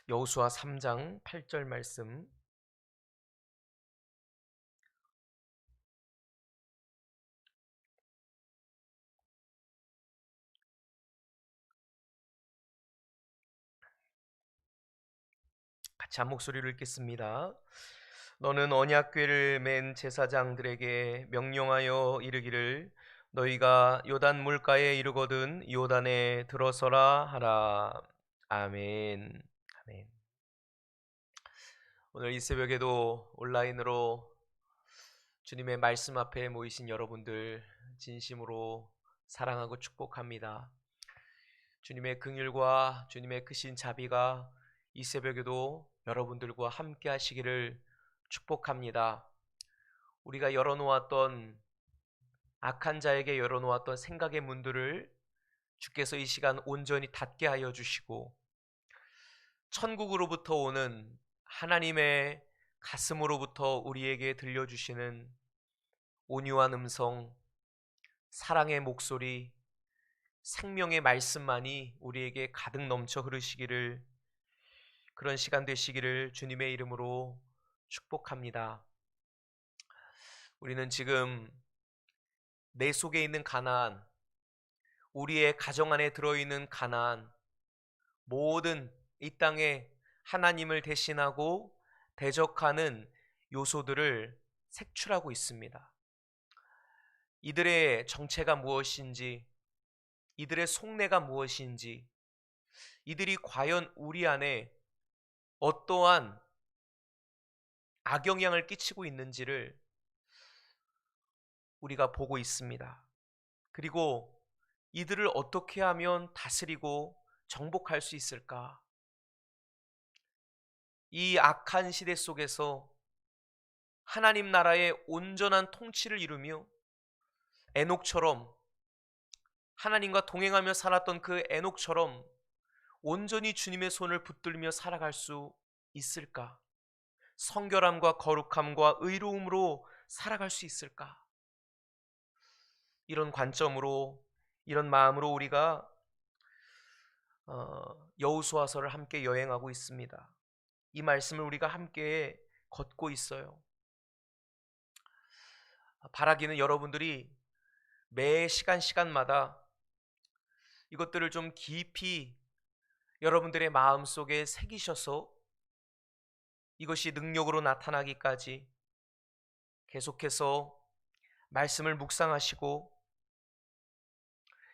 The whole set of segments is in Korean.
여호수아 3장 8절 말씀 같이 한 목소리로 읽겠습니다. 너는 언약궤를 맨 제사장들에게 명령하여 이르기를 너희가 요단 물가에 이르거든 요단에 들어서라 하라. 아멘. 아멘. 오늘 이 새벽에도 온라인으로 주님의 말씀 앞에 모이신 여러분들 진심으로 사랑하고 축복합니다. 주님의 긍휼과 주님의 크신 자비가 이 새벽에도 여러분들과 함께 하시기를 축복합니다. 우리가 열어놓았던 악한 자에게 열어놓았던 생각의 문들을 주께서 이 시간 온전히 닫게 하여 주시고 천국으로부터 오는 하나님의 가슴으로부터 우리에게 들려주시는 온유한 음성, 사랑의 목소리, 생명의 말씀만이 우리에게 가득 넘쳐 흐르시기를, 그런 시간 되시기를 주님의 이름으로 축복합니다. 우리는 지금 내 속에 있는 가나안, 우리의 가정 안에 들어있는 가나안, 모든 이 땅에 하나님을 대신하고 대적하는 요소들을 색출하고 있습니다. 이들의 정체가 무엇인지, 이들의 속내가 무엇인지, 이들이 과연 우리 안에 어떠한 악영향을 끼치고 있는지를 우리가 보고 있습니다. 그리고 이들을 어떻게 하면 다스리고 정복할 수 있을까? 이 악한 시대 속에서 하나님 나라의 온전한 통치를 이루며 에녹처럼, 하나님과 동행하며 살았던 그 에녹처럼 온전히 주님의 손을 붙들며 살아갈 수 있을까? 성결함과 거룩함과 의로움으로 살아갈 수 있을까? 이런 관점으로, 이런 마음으로 우리가 여호수아서를 함께 여행하고 있습니다. 이 말씀을 우리가 함께 걷고 있어요. 바라기는 여러분들이 매 시간마다 이것들을 좀 깊이 여러분들의 마음속에 새기셔서 이것이 능력으로 나타나기까지 계속해서 말씀을 묵상하시고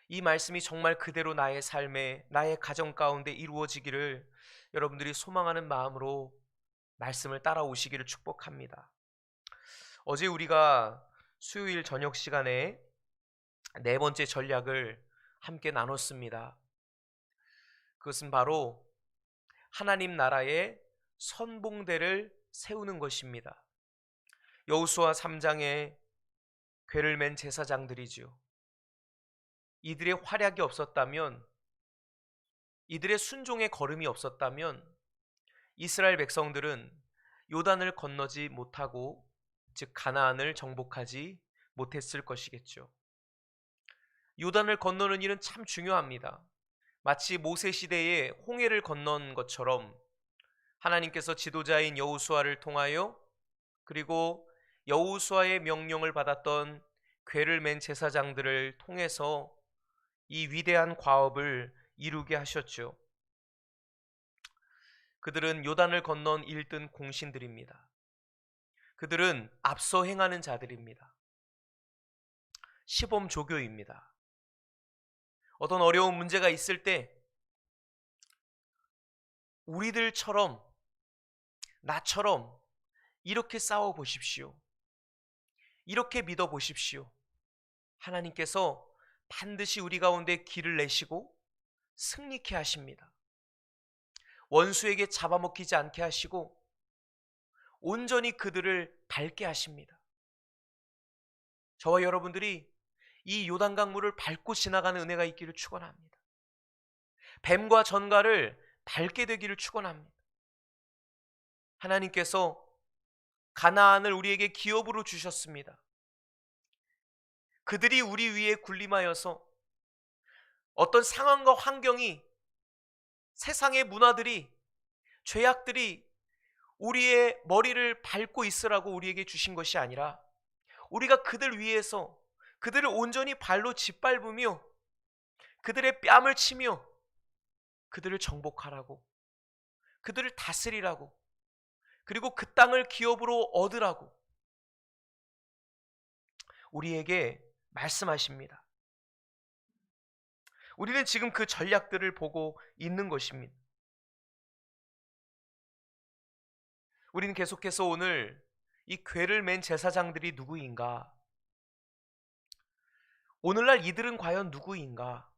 이 말씀이 정말 그대로 나의 삶에, 나의 가정 가운데 이루어지기를 여러분들이 소망하는 마음으로 말씀을 따라오시기를 축복합니다. 어제 우리가 수요일 저녁 시간에 네 번째 전략을 함께 나눴습니다. 그것은 바로 하나님 나라의 선봉대를 세우는 것입니다. 여호수아 3장에 궤를 맨 제사장들이죠. 이들의 활약이 없었다면, 이들의 순종의 걸음이 없었다면 이스라엘 백성들은 요단을 건너지 못하고, 즉 가나안을 정복하지 못했을 것이겠죠. 요단을 건너는 일은 참 중요합니다. 마치 모세 시대에 홍해를 건넌 것처럼 하나님께서 지도자인 여호수아를 통하여, 그리고 여호수아의 명령을 받았던 궤를 맨 제사장들을 통해서 이 위대한 과업을 이루게 하셨죠. 그들은 요단을 건넌 1등 공신들입니다. 그들은 앞서 행하는 자들입니다. 시범 조교입니다. 어떤 어려운 문제가 있을 때 우리들처럼, 나처럼 이렇게 싸워 보십시오. 이렇게 믿어 보십시오. 하나님께서 반드시 우리 가운데 길을 내시고 승리케 하십니다. 원수에게 잡아먹히지 않게 하시고 온전히 그들을 밟게 하십니다. 저와 여러분들이 이 요단강물을 밟고 지나가는 은혜가 있기를 축원합니다. 뱀과 전갈을 밟게 되기를 축원합니다. 하나님께서 가나안을 우리에게 기업으로 주셨습니다. 그들이 우리 위에 군림하여서 어떤 상황과 환경이, 세상의 문화들이 죄악들이 우리의 머리를 밟고 있으라고 우리에게 주신 것이 아니라 우리가 그들 위해서 그들을 온전히 발로 짓밟으며 그들의 뺨을 치며 그들을 정복하라고, 그들을 다스리라고, 그리고 그 땅을 기업으로 얻으라고 우리에게 말씀하십니다. 우리는 지금 그 전략들을 보고 있는 것입니다. 우리는 계속해서 오늘 이 궤를 맨 제사장들이 누구인가? 오늘날 이들은 과연 누구인가?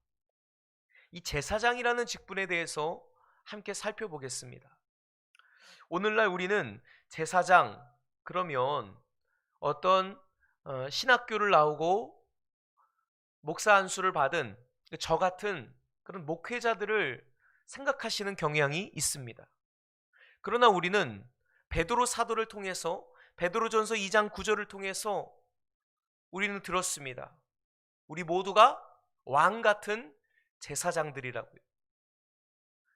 이 제사장이라는 직분에 대해서 함께 살펴보겠습니다. 오늘날 우리는 제사장, 그러면 어떤 신학교를 나오고 목사 안수를 받은 저 같은 그런 목회자들을 생각하시는 경향이 있습니다. 그러나 우리는 베드로 사도를 통해서, 베드로전서 2장 9절을 통해서 우리는 들었습니다. 우리 모두가 왕 같은 제사장들이라고요.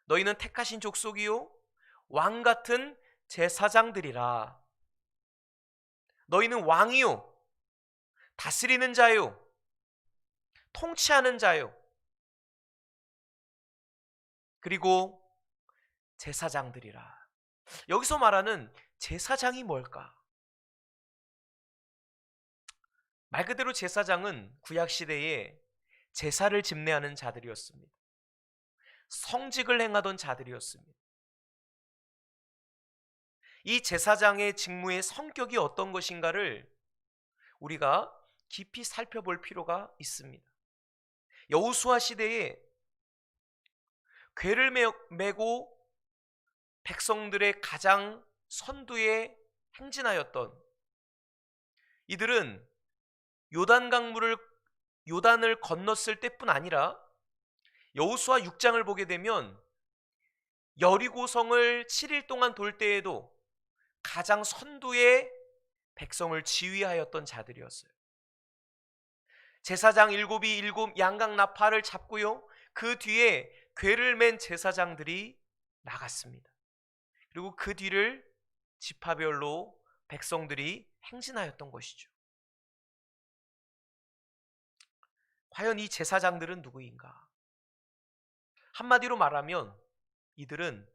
너희는 택하신 족속이요 왕 같은 제사장들이라. 너희는 왕이요 다스리는 자요 통치하는 자요 그리고 제사장들이라. 여기서 말하는 제사장이 뭘까? 말 그대로 제사장은 구약시대에 제사를 집례하는 자들이었습니다. 성직을 행하던 자들이었습니다. 이 제사장의 직무의 성격이 어떤 것인가를 우리가 깊이 살펴볼 필요가 있습니다. 여호수아 시대에 궤를 메고 백성들의 가장 선두에 행진하였던 이들은 요단을 건넜을 때뿐 아니라 여호수아 6장을 보게 되면 여리고성을 7일 동안 돌 때에도 가장 선두에 백성을 지휘하였던 자들이었어요. 제사장 일곱이 일곱 양각 나팔을 잡고요, 그 뒤에 궤를 맨 제사장들이 나갔습니다. 그리고 그 뒤를 지파별로 백성들이 행진하였던 것이죠. 과연 이 제사장들은 누구인가? 한마디로 말하면 이들은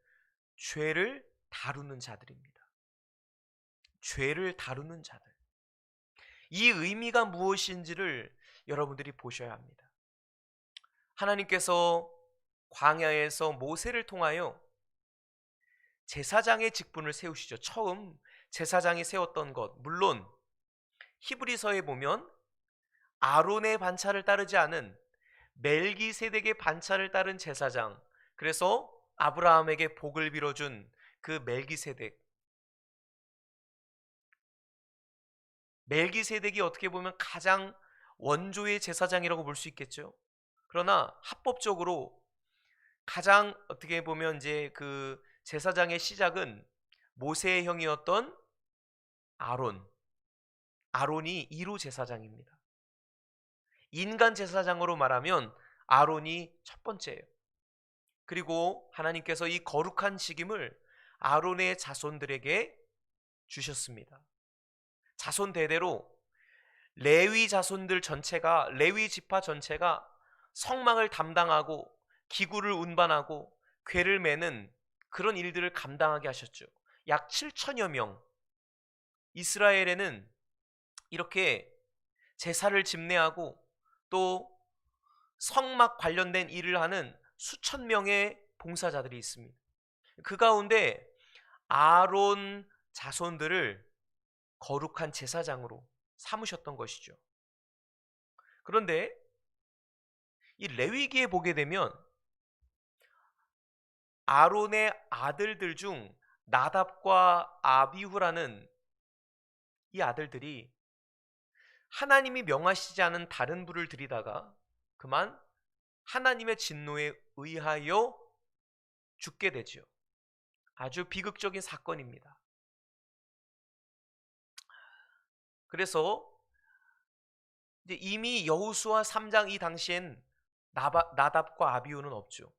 죄를 다루는 자들입니다. 죄를 다루는 자들. 이 의미가 무엇인지를 여러분들이 보셔야 합니다. 하나님께서 광야에서 모세를 통하여 제사장의 직분을 세우시죠. 처음 제사장이 세웠던 것, 물론 히브리서에 보면 아론의 반차를 따르지 않은 멜기세덱의 반차를 따른 제사장, 그래서 아브라함에게 복을 빌어준 그 멜기세덱이 어떻게 보면 가장 원조의 제사장이라고 볼 수 있겠죠. 그러나 합법적으로 가장 어떻게 보면 이제 그 제사장의 시작은 모세의 형이었던 아론이 1호 제사장입니다. 인간 제사장으로 말하면 아론이 첫 번째예요. 그리고 하나님께서 이 거룩한 직임을 아론의 자손들에게 주셨습니다. 자손 대대로 레위 자손들 전체가, 레위 지파 전체가 성막을 담당하고 기구를 운반하고 궤를 매는 그런 일들을 감당하게 하셨죠. 약 7천여 명. 이스라엘에는 이렇게 제사를 집례하고 또 성막 관련된 일을 하는 수천 명의 봉사자들이 있습니다. 그 가운데 아론 자손들을 거룩한 제사장으로 삼으셨던 것이죠. 그런데 이 레위기에 보게 되면 아론의 아들들 중 나답과 아비후라는 이 아들들이 하나님이 명하시지 않은 다른 불을 들이다가 그만 하나님의 진노에 의하여 죽게 되지요. 아주 비극적인 사건입니다. 그래서 이제 이미 여호수아 3장 이 당시엔 나답과 아비후는 없죠.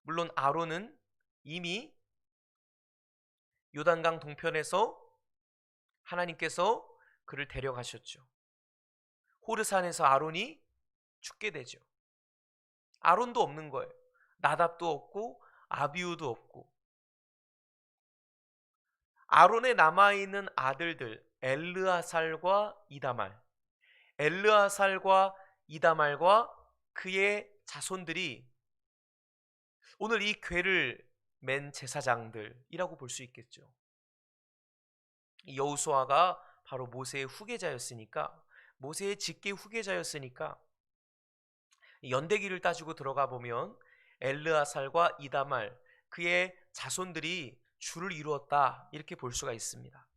물론 아론은 이미 요단강 동편에서 하나님께서 그를 데려가셨죠. 호르산에서 아론이 죽게 되죠. 아론도 없는 거예요. 나답도 없고 아비우도 없고. 아론에 남아있는 아들들 엘르아살과 이다말, 엘르아살과 이다말과 그의 자손들이 오늘 이 궤를 맨 제사장들이라고 볼 수 있겠죠. 여호수아가 바로 모세의 후계자였으니까, 모세의 직계 후계자였으니까 연대기를 따지고 들어가 보면 엘르아살과 이다말 그의 자손들이 주를 이루었다 이렇게 볼 수가 있습니다.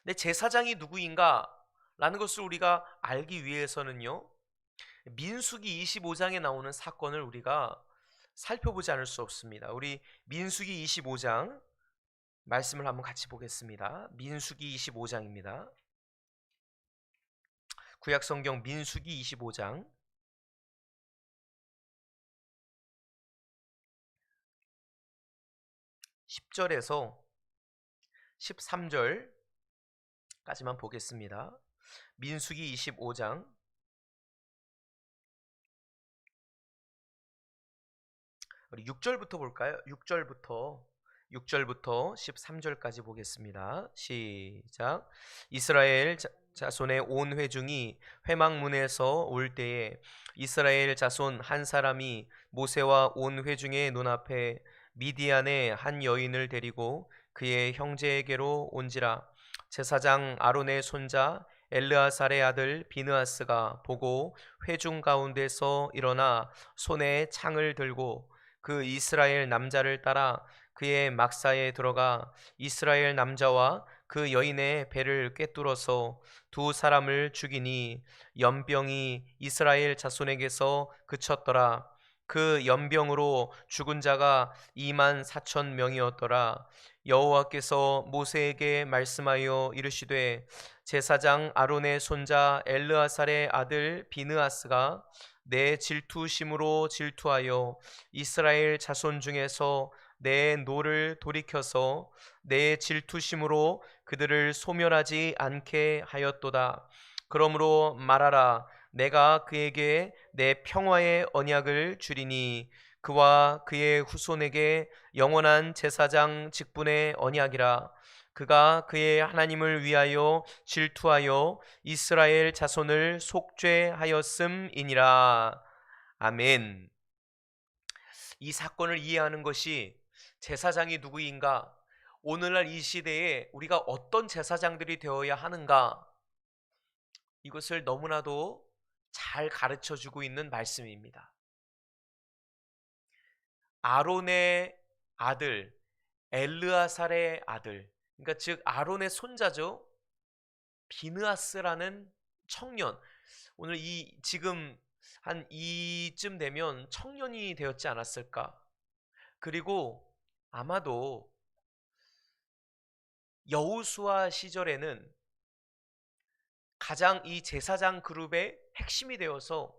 근데 제사장이 누구인가 라는 것을 우리가 알기 위해서는요, 민수기 25장에 나오는 사건을 우리가 살펴보지 않을 수 없습니다. 우리 민수기 25장 말씀을 한번 같이 보겠습니다. 민수기 25장입니다. 구약성경 민수기 25장 10절에서 13절까지만 보겠습니다. 민수기 25장 우리 6절부터 볼까요? 6절부터 13절까지 보겠습니다. 시작. 이스라엘 자손의 온 회중이 회막문에서 올 때에 이스라엘 자손 한 사람이 모세와 온 회중의 눈앞에 미디안의 한 여인을 데리고 그의 형제에게로 온지라. 제사장 아론의 손자 엘르아살의 아들 비느하스가 보고 회중 가운데서 일어나 손에 창을 들고 그 이스라엘 남자를 따라 그의 막사에 들어가 이스라엘 남자와 그 여인의 배를 꿰뚫어서 두 사람을 죽이니 연병이 이스라엘 자손에게서 그쳤더라. 그 연병으로 죽은 자가 24,000명이었더라. 여호와께서 모세에게 말씀하여 이르시되 제사장 아론의 손자 엘르아살의 아들 비느하스가 내 질투심으로 질투하여 이스라엘 자손 중에서 내 노를 돌이켜서 내 질투심으로 그들을 소멸하지 않게 하였도다. 그러므로 말하라. 내가 그에게 내 평화의 언약을 주리니 그와 그의 후손에게 영원한 제사장 직분의 언약이라. 그가 그의 하나님을 위하여 질투하여 이스라엘 자손을 속죄하였음이니라. 아멘. 이 사건을 이해하는 것이 제사장이 누구인가, 오늘날 이 시대에 우리가 어떤 제사장들이 되어야 하는가, 이것을 너무나도 잘 가르쳐주고 있는 말씀입니다. 아론의 아들 엘르아살의 아들, 그러니까 즉 아론의 손자죠. 비느하스라는 청년, 오늘 이 지금 한 이쯤 되면 청년이 되었지 않았을까. 그리고 아마도 여호수아 시절에는 가장 이 제사장 그룹의 핵심이 되어서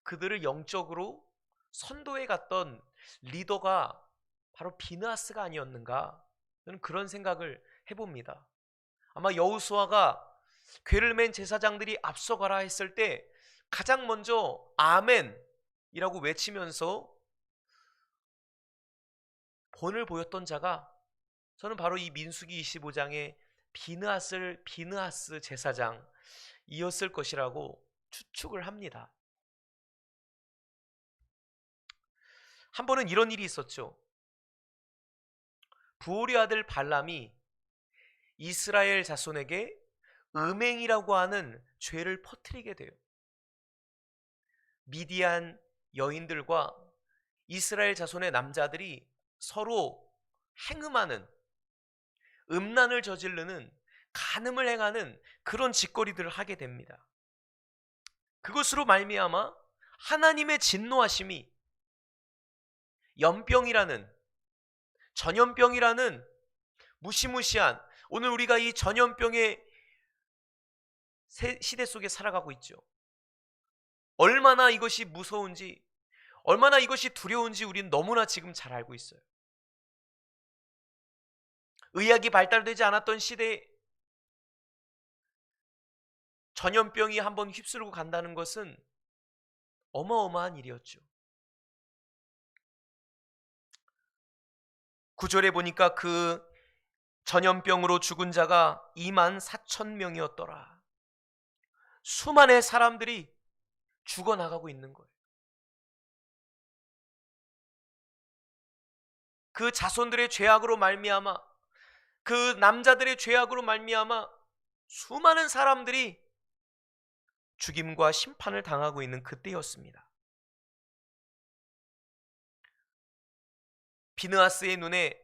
그들을 영적으로 선도해 갔던 리더가 바로 비느하스가 아니었는가, 저는 그런 생각을 해봅니다. 아마 여호수아가 궤를 맨 제사장들이 앞서가라 했을 때 가장 먼저 아멘이라고 외치면서 본을 보였던 자가 저는 바로 이 민수기 25장의 비느하스 제사장이었을 것이라고 추측을 합니다. 한 번은 이런 일이 있었죠. 부올의 아들 발람이 이스라엘 자손에게 음행이라고 하는 죄를 퍼뜨리게 돼요. 미디안 여인들과 이스라엘 자손의 남자들이 서로 행음하는, 음란을 저지르는, 간음을 행하는 그런 짓거리들을 하게 됩니다. 그것으로 말미암아 하나님의 진노하심이 연병이라는, 전염병이라는 무시무시한, 오늘 우리가 이 전염병의 시대 속에 살아가고 있죠. 얼마나 이것이 무서운지, 얼마나 이것이 두려운지 우리는 너무나 지금 잘 알고 있어요. 의학이 발달되지 않았던 시대에 전염병이 한번 휩쓸고 간다는 것은 어마어마한 일이었죠. 9절에 보니까 그 전염병으로 죽은 자가 24,000명이었더라. 수많은 사람들이 죽어나가고 있는 거예요. 그 자손들의 죄악으로 말미암아, 그 남자들의 죄악으로 말미암아 수많은 사람들이 죽임과 심판을 당하고 있는 그때였습니다. 비느하스의 눈에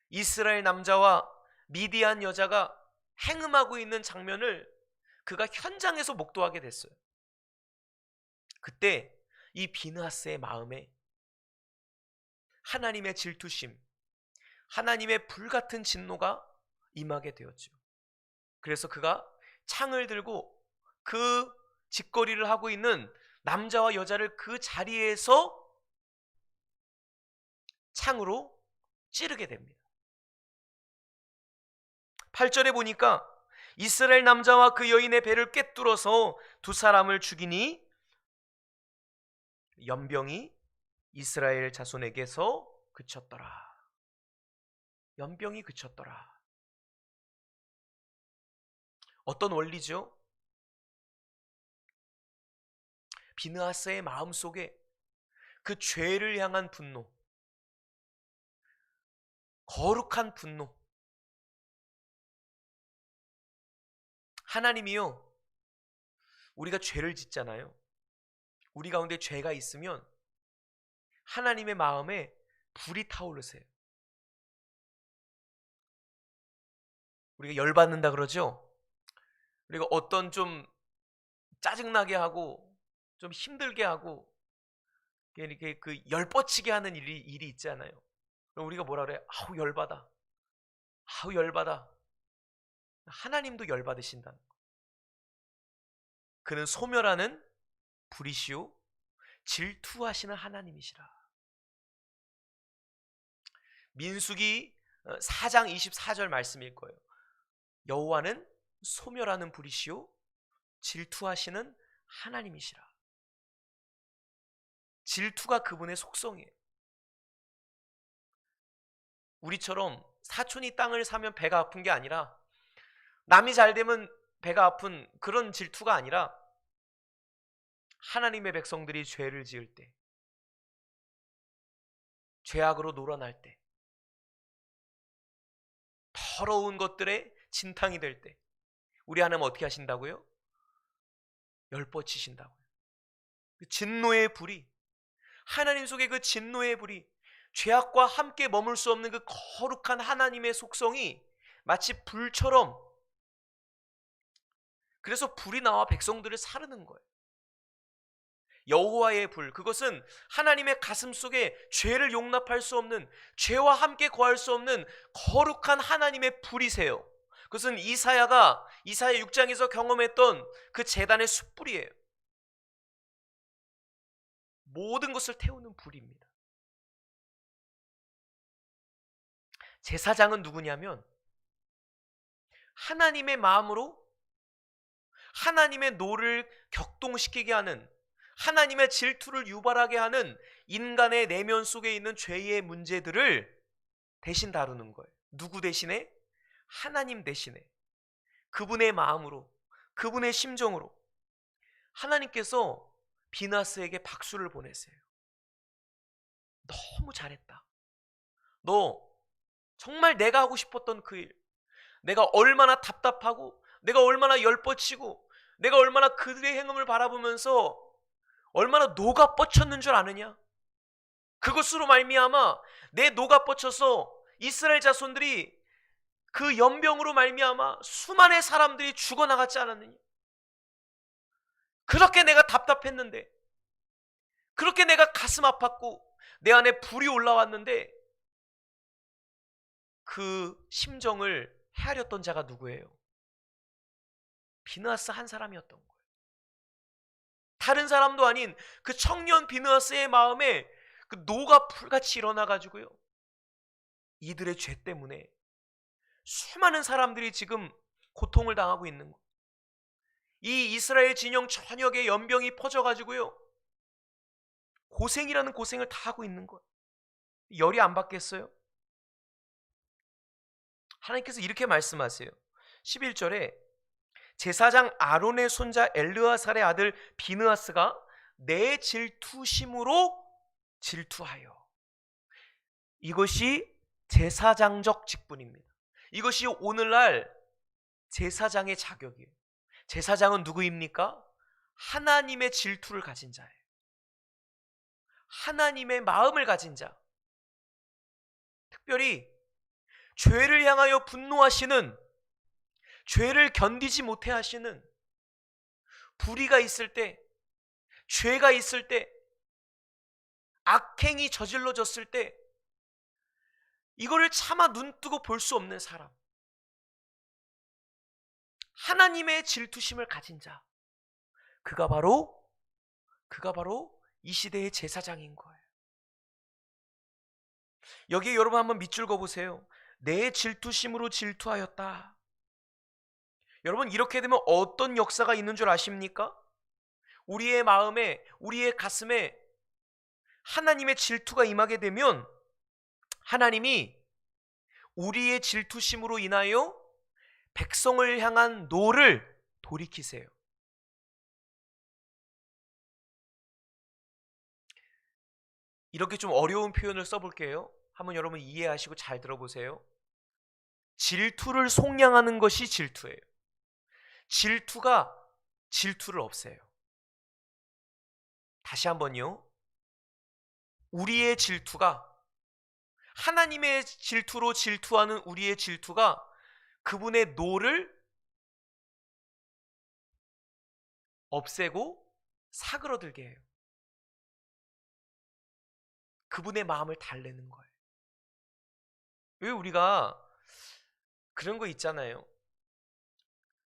이스라엘 남자와 미디안 여자가 행음하고 있는 장면을 그가 현장에서 목도하게 됐어요. 그때 이 비느하스의 마음에 하나님의 질투심, 하나님의 불같은 진노가 임하게 되었죠. 그래서 그가 창을 들고 그 짓거리를 하고 있는 남자와 여자를 그 자리에서 창으로 찌르게 됩니다. 8절에 보니까 이스라엘 남자와 그 여인의 배를 꿰뚫어서 두 사람을 죽이니 연병이 이스라엘 자손에게서 그쳤더라. 연병이 그쳤더라. 어떤 원리죠? 비느하스의 마음속에 그 죄를 향한 분노, 거룩한 분노. 하나님이요, 우리가 죄를 짓잖아요. 우리 가운데 죄가 있으면 하나님의 마음에 불이 타오르세요. 우리가 열받는다 그러죠? 우리가 어떤 좀 짜증나게 하고 좀 힘들게 하고 이렇게 그 열뻗치게 하는 일이 있잖아요. 그럼 우리가 뭐라 그래? 아우 열받아. 아우 열받아. 하나님도 열받으신다는 거. 그는 소멸하는 불이시오 질투하시는 하나님이시라. 민수기 4장 24절 말씀일 거예요. 여호와는 소멸하는 불이시오 질투하시는 하나님이시라. 질투가 그분의 속성이에요. 우리처럼 사촌이 땅을 사면 배가 아픈 게 아니라, 남이 잘 되면 배가 아픈 그런 질투가 아니라, 하나님의 백성들이 죄를 지을 때, 죄악으로 놀아날 때, 더러운 것들에 진탕이 될 때 우리 하나님 어떻게 하신다고요? 열뻗치신다고요. 그 진노의 불이, 하나님 속에 그 진노의 불이, 죄악과 함께 머물 수 없는 그 거룩한 하나님의 속성이 마치 불처럼, 그래서 불이 나와 백성들을 사르는 거예요. 여호와의 불, 그것은 하나님의 가슴 속에 죄를 용납할 수 없는, 죄와 함께 거할 수 없는 거룩한 하나님의 불이세요. 그것은 이사야 6장에서 경험했던 그 제단의 숯불이에요. 모든 것을 태우는 불입니다. 제사장은 누구냐면 하나님의 마음으로 하나님의 노를 격동시키게 하는, 하나님의 질투를 유발하게 하는 인간의 내면 속에 있는 죄의 문제들을 대신 다루는 거예요. 누구 대신에? 하나님 대신에. 그분의 마음으로, 그분의 심정으로. 하나님께서 비나스에게 박수를 보내세요. 너무 잘했다. 너 정말 내가 하고 싶었던 그 일, 내가 얼마나 답답하고, 내가 얼마나 열뻗치고, 내가 얼마나 그들의 행음을 바라보면서 얼마나 녹아 뻗쳤는 줄 아느냐? 그것으로 말미암아 내 녹아 뻗쳐서 이스라엘 자손들이 그 연병으로 말미암아 수많은 사람들이 죽어나갔지 않았느냐? 그렇게 내가 답답했는데, 그렇게 내가 가슴 아팠고 내 안에 불이 올라왔는데, 그 심정을 헤아렸던 자가 누구예요? 비느하스 한 사람이었던 거예요. 다른 사람도 아닌 그 청년 비느하스의 마음에 그 노가 불같이 일어나가지고요, 이들의 죄 때문에 수많은 사람들이 지금 고통을 당하고 있는 거예요. 이 이스라엘 진영 전역에 연병이 퍼져가지고요, 고생이라는 고생을 다 하고 있는 거예요. 열이 안 받겠어요? 하나님께서 이렇게 말씀하세요. 11절에 제사장 아론의 손자 엘르아살의 아들 비느하스가 내 질투심으로 질투하여. 이것이 제사장적 직분입니다. 이것이 오늘날 제사장의 자격이에요. 제사장은 누구입니까? 하나님의 질투를 가진 자예요. 하나님의 마음을 가진 자. 특별히 죄를 향하여 분노하시는, 죄를 견디지 못해 하시는, 불의가 있을 때, 죄가 있을 때, 악행이 저질러졌을 때 이거를 차마 눈뜨고 볼 수 없는 사람, 하나님의 질투심을 가진 자, 그가 바로 이 시대의 제사장인 거예요. 여기에 여러분 한번 밑줄 그어보세요. 내 질투심으로 질투하였다. 여러분, 이렇게 되면 어떤 역사가 있는 줄 아십니까? 우리의 마음에, 우리의 가슴에 하나님의 질투가 임하게 되면 하나님이 우리의 질투심으로 인하여 백성을 향한 노를 돌이키세요. 이렇게 좀 어려운 표현을 써볼게요. 한번 여러분 이해하시고 잘 들어보세요. 질투를 속량하는 것이 질투예요. 질투가 질투를 없애요. 다시 한번요. 우리의 질투가, 하나님의 질투로 질투하는 우리의 질투가 그분의 노를 없애고 사그러들게 해요. 그분의 마음을 달래는 거예요. 왜 우리가 그런 거 있잖아요.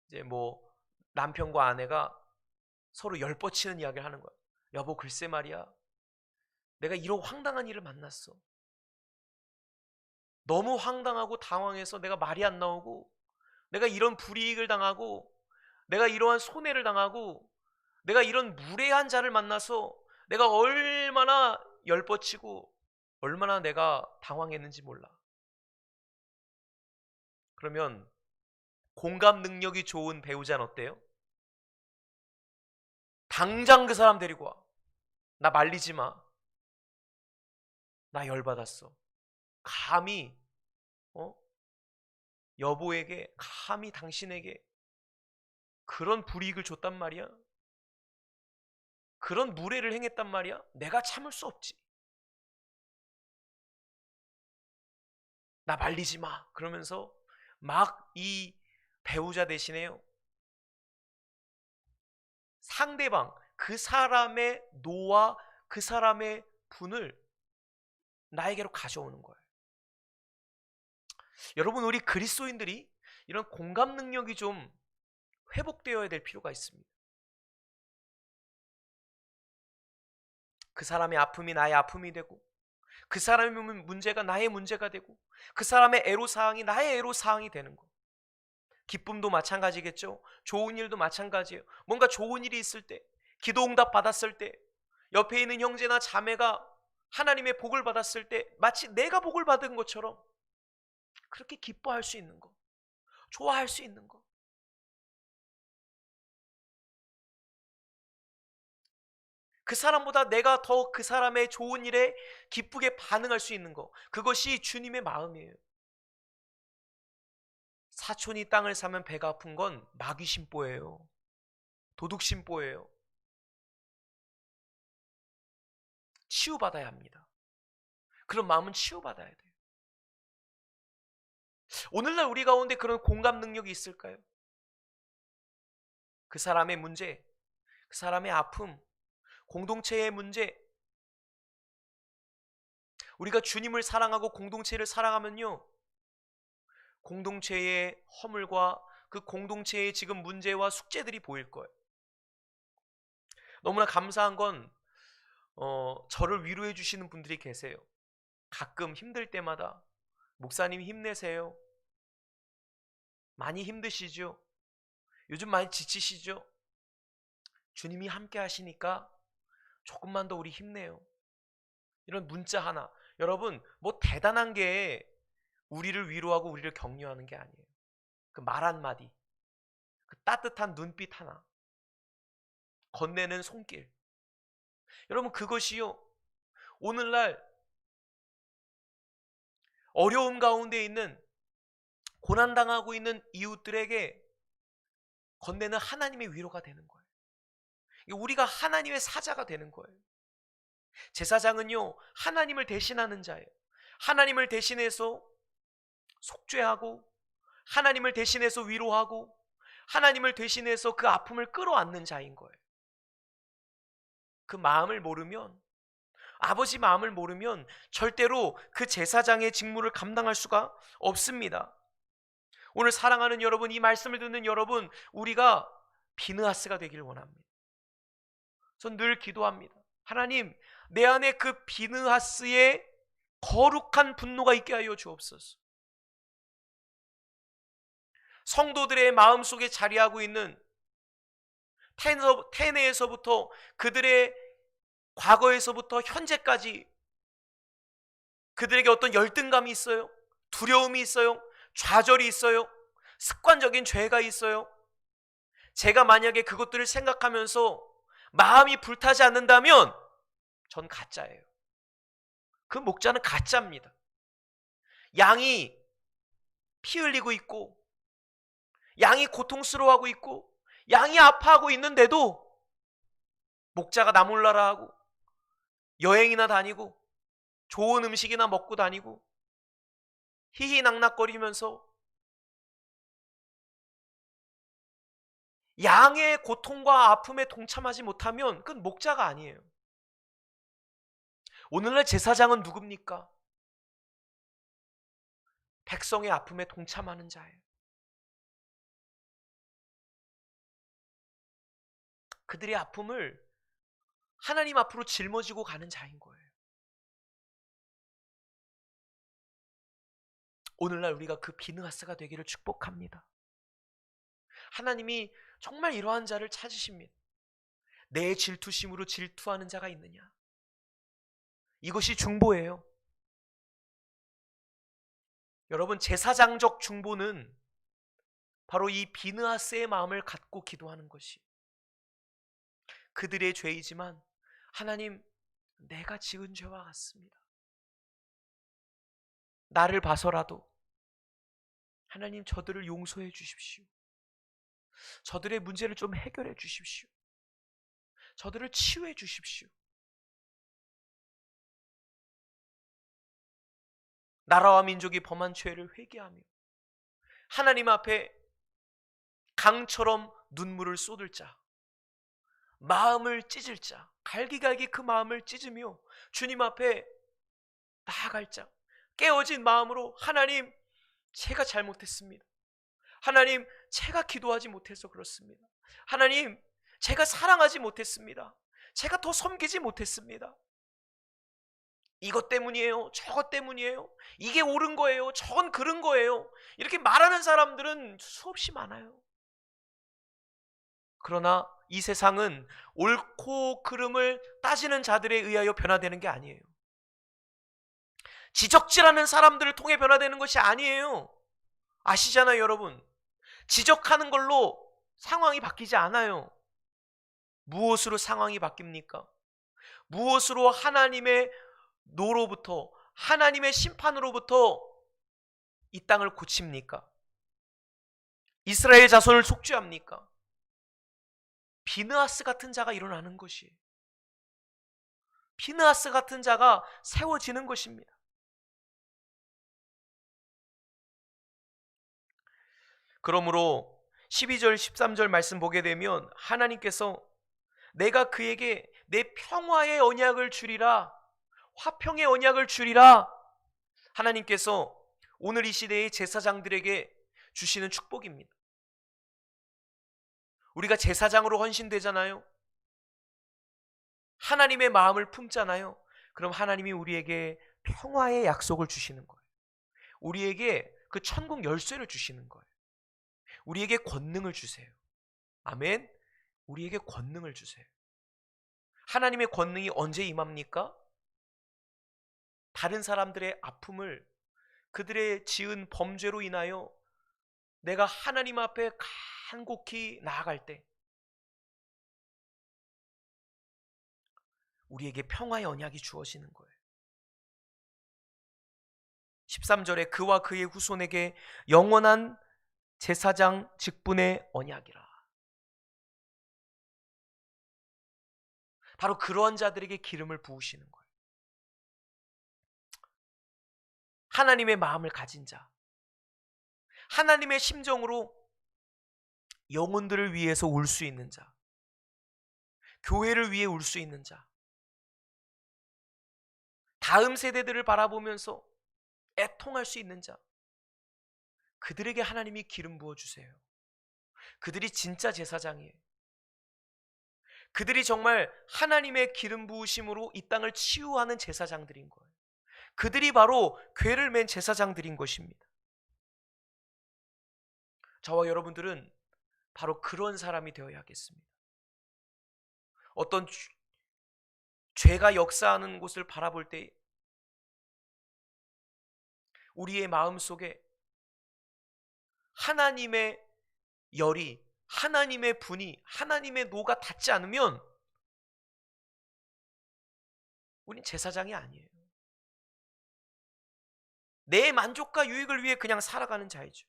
이제 뭐 남편과 아내가 서로 열뻗치는 이야기를 하는 거야. 여보, 글쎄 말이야, 내가 이런 황당한 일을 만났어. 너무 황당하고 당황해서 내가 말이 안 나오고, 내가 이런 불이익을 당하고, 내가 이러한 손해를 당하고, 내가 이런 무례한 자를 만나서 내가 얼마나 열뻗치고 얼마나 내가 당황했는지 몰라. 그러면 공감 능력이 좋은 배우자는 어때요? 당장 그 사람 데리고 와. 나 말리지 마. 나 열받았어. 감히 여보에게, 감히 당신에게 그런 불이익을 줬단 말이야? 그런 무례를 행했단 말이야? 내가 참을 수 없지. 나 말리지 마. 그러면서 막 이 배우자 대신에요, 상대방, 그 사람의 노와 그 사람의 분을 나에게로 가져오는 거예요. 여러분, 우리 그리스도인들이 이런 공감 능력이 좀 회복되어야 될 필요가 있습니다. 그 사람의 아픔이 나의 아픔이 되고, 그 사람의 문제가 나의 문제가 되고, 그 사람의 애로사항이 나의 애로사항이 되는 거. 기쁨도 마찬가지겠죠. 좋은 일도 마찬가지예요. 뭔가 좋은 일이 있을 때, 기도응답 받았을 때, 옆에 있는 형제나 자매가 하나님의 복을 받았을 때 마치 내가 복을 받은 것처럼 그렇게 기뻐할 수 있는 거, 좋아할 수 있는 거. 그 사람보다 내가 더 그 사람의 좋은 일에 기쁘게 반응할 수 있는 거, 그것이 주님의 마음이에요. 사촌이 땅을 사면 배가 아픈 건 마귀 심보예요. 도둑 심보예요. 치유받아야 합니다. 그런 마음은 치유받아야 돼요. 오늘날 우리 가운데 그런 공감 능력이 있을까요? 그 사람의 문제, 그 사람의 아픔, 공동체의 문제, 우리가 주님을 사랑하고 공동체를 사랑하면요, 공동체의 허물과 그 공동체의 지금 문제와 숙제들이 보일 거예요. 너무나 감사한 건 저를 위로해 주시는 분들이 계세요. 가끔 힘들 때마다 목사님 힘내세요. 많이 힘드시죠? 요즘 많이 지치시죠? 주님이 함께 하시니까 조금만 더 우리 힘내요. 이런 문자 하나. 여러분, 뭐 대단한 게 우리를 위로하고 우리를 격려하는 게 아니에요. 그 말 한마디, 그 따뜻한 눈빛 하나, 건네는 손길. 여러분, 그것이요, 오늘날 어려움 가운데 있는, 고난당하고 있는 이웃들에게 건네는 하나님의 위로가 되는 거예요. 우리가 하나님의 사자가 되는 거예요. 제사장은요, 하나님을 대신하는 자예요. 하나님을 대신해서 속죄하고, 하나님을 대신해서 위로하고, 하나님을 대신해서 그 아픔을 끌어안는 자인 거예요. 그 마음을 모르면, 아버지 마음을 모르면 절대로 그 제사장의 직무를 감당할 수가 없습니다. 오늘 사랑하는 여러분, 이 말씀을 듣는 여러분, 우리가 비느하스가 되길 원합니다. 전 늘 기도합니다. 하나님, 내 안에 그 비느하스의 거룩한 분노가 있게 하여 주옵소서. 성도들의 마음속에 자리하고 있는 태내에서부터 그들의 과거에서부터 현재까지 그들에게 어떤 열등감이 있어요. 두려움이 있어요. 좌절이 있어요. 습관적인 죄가 있어요. 제가 만약에 그것들을 생각하면서 마음이 불타지 않는다면 전 가짜예요. 그 목자는 가짜입니다. 양이 피 흘리고 있고, 양이 고통스러워하고 있고, 양이 아파하고 있는데도 목자가 나 몰라라 하고 여행이나 다니고 좋은 음식이나 먹고 다니고 희희낙낙거리면서 양의 고통과 아픔에 동참하지 못하면 그건 목자가 아니에요. 오늘날 제사장은 누굽니까? 백성의 아픔에 동참하는 자예요. 그들의 아픔을 하나님 앞으로 짊어지고 가는 자인 거예요. 오늘날 우리가 그 비느하스가 되기를 축복합니다. 하나님이 정말 이러한 자를 찾으십니다. 내 질투심으로 질투하는 자가 있느냐? 이것이 중보예요. 여러분, 제사장적 중보는 바로 이 비느하스의 마음을 갖고 기도하는 것이, 그들의 죄이지만 하나님, 내가 지은 죄와 같습니다. 나를 봐서라도 하나님, 저들을 용서해 주십시오. 저들의 문제를 좀 해결해 주십시오. 저들을 치유해 주십시오. 나라와 민족이 범한 죄를 회개하며 하나님 앞에 강처럼 눈물을 쏟을 자, 마음을 찢을 자, 갈기갈기 그 마음을 찢으며 주님 앞에 나아갈 자, 깨어진 마음으로 하나님, 제가 잘못했습니다. 하나님, 제가 기도하지 못해서 그렇습니다. 하나님, 제가 사랑하지 못했습니다. 제가 더 섬기지 못했습니다. 이것 때문이에요. 저것 때문이에요. 이게 옳은 거예요. 저건 그른 거예요. 이렇게 말하는 사람들은 수없이 많아요. 그러나 이 세상은 옳고 그름을 따지는 자들에 의하여 변화되는 게 아니에요. 지적질하는 사람들을 통해 변화되는 것이 아니에요. 아시잖아요, 여러분. 지적하는 걸로 상황이 바뀌지 않아요. 무엇으로 상황이 바뀝니까? 무엇으로 하나님의 노로부터, 하나님의 심판으로부터 이 땅을 고칩니까? 이스라엘 자손을 속죄합니까? 비느하스 같은 자가 일어나는 것이에요. 비느하스 같은 자가 세워지는 것입니다. 그러므로 12절 13절 말씀 보게 되면 하나님께서 내가 그에게 내 평화의 언약을 주리라, 화평의 언약을 주리라, 하나님께서 오늘 이 시대의 제사장들에게 주시는 축복입니다. 우리가 제사장으로 헌신되잖아요. 하나님의 마음을 품잖아요. 그럼 하나님이 우리에게 평화의 약속을 주시는 거예요. 우리에게 그 천국 열쇠를 주시는 거예요. 우리에게 권능을 주세요. 아멘. 우리에게 권능을 주세요. 하나님의 권능이 언제 임합니까? 다른 사람들의 아픔을 그들의 지은 범죄로 인하여 내가 하나님 앞에 간곡히 나아갈 때 우리에게 평화의 언약이 주어지는 거예요. 13절에 그와 그의 후손에게 영원한 제사장 직분의 언약이라. 바로 그러한 자들에게 기름을 부으시는 거예요. 하나님의 마음을 가진 자, 하나님의 심정으로 영혼들을 위해서 울 수 있는 자, 교회를 위해 울 수 있는 자, 다음 세대들을 바라보면서 애통할 수 있는 자, 그들에게 하나님이 기름 부어주세요. 그들이 진짜 제사장이에요. 그들이 정말 하나님의 기름 부으심으로 이 땅을 치유하는 제사장들인 거예요. 그들이 바로 궤를 맨 제사장들인 것입니다. 저와 여러분들은 바로 그런 사람이 되어야겠습니다. 어떤 죄가 역사하는 곳을 바라볼 때 우리의 마음속에 하나님의 열이, 하나님의 분이, 하나님의 노가 닿지 않으면 우린 제사장이 아니에요. 내 만족과 유익을 위해 그냥 살아가는 자이죠.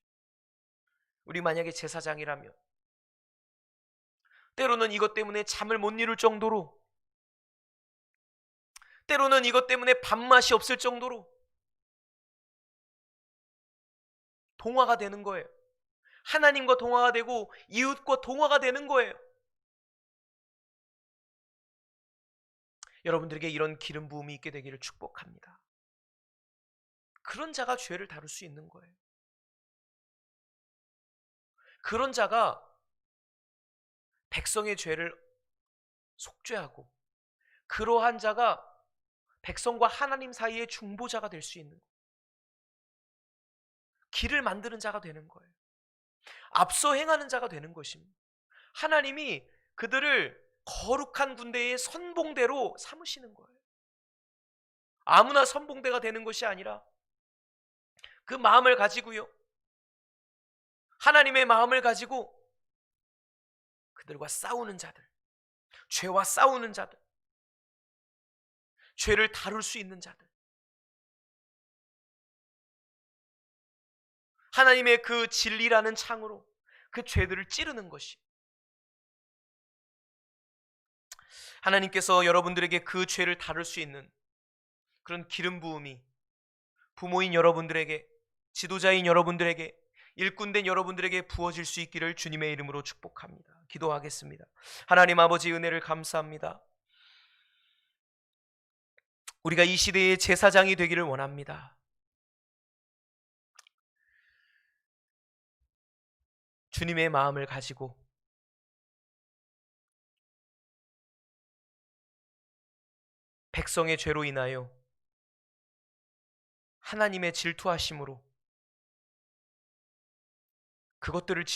우리 만약에 제사장이라면 때로는 이것 때문에 잠을 못 이룰 정도로, 때로는 이것 때문에 밥맛이 없을 정도로 동화가 되는 거예요. 하나님과 동화가 되고 이웃과 동화가 되는 거예요. 여러분들에게 이런 기름 부음이 있게 되기를 축복합니다. 그런 자가 죄를 다룰 수 있는 거예요. 그런 자가 백성의 죄를 속죄하고, 그러한 자가 백성과 하나님 사이의 중보자가 될 수 있는 거예요. 길을 만드는 자가 되는 거예요. 앞서 행하는 자가 되는 것입니다. 하나님이 그들을 거룩한 군대의 선봉대로 삼으시는 거예요. 아무나 선봉대가 되는 것이 아니라 그 마음을 가지고요, 하나님의 마음을 가지고 그들과 싸우는 자들, 죄와 싸우는 자들, 죄를 다룰 수 있는 자들, 하나님의 그 진리라는 창으로 그 죄들을 찌르는 것이, 하나님께서 여러분들에게 그 죄를 다룰 수 있는 그런 기름 부음이 부모인 여러분들에게, 지도자인 여러분들에게, 일꾼된 여러분들에게 부어질 수 있기를 주님의 이름으로 축복합니다. 기도하겠습니다. 하나님 아버지, 은혜를 감사합니다. 우리가 이 시대의 제사장이 되기를 원합니다. 주님의 마음을 가지고 백성의 죄로 인하여 하나님의 질투하심으로 그것들을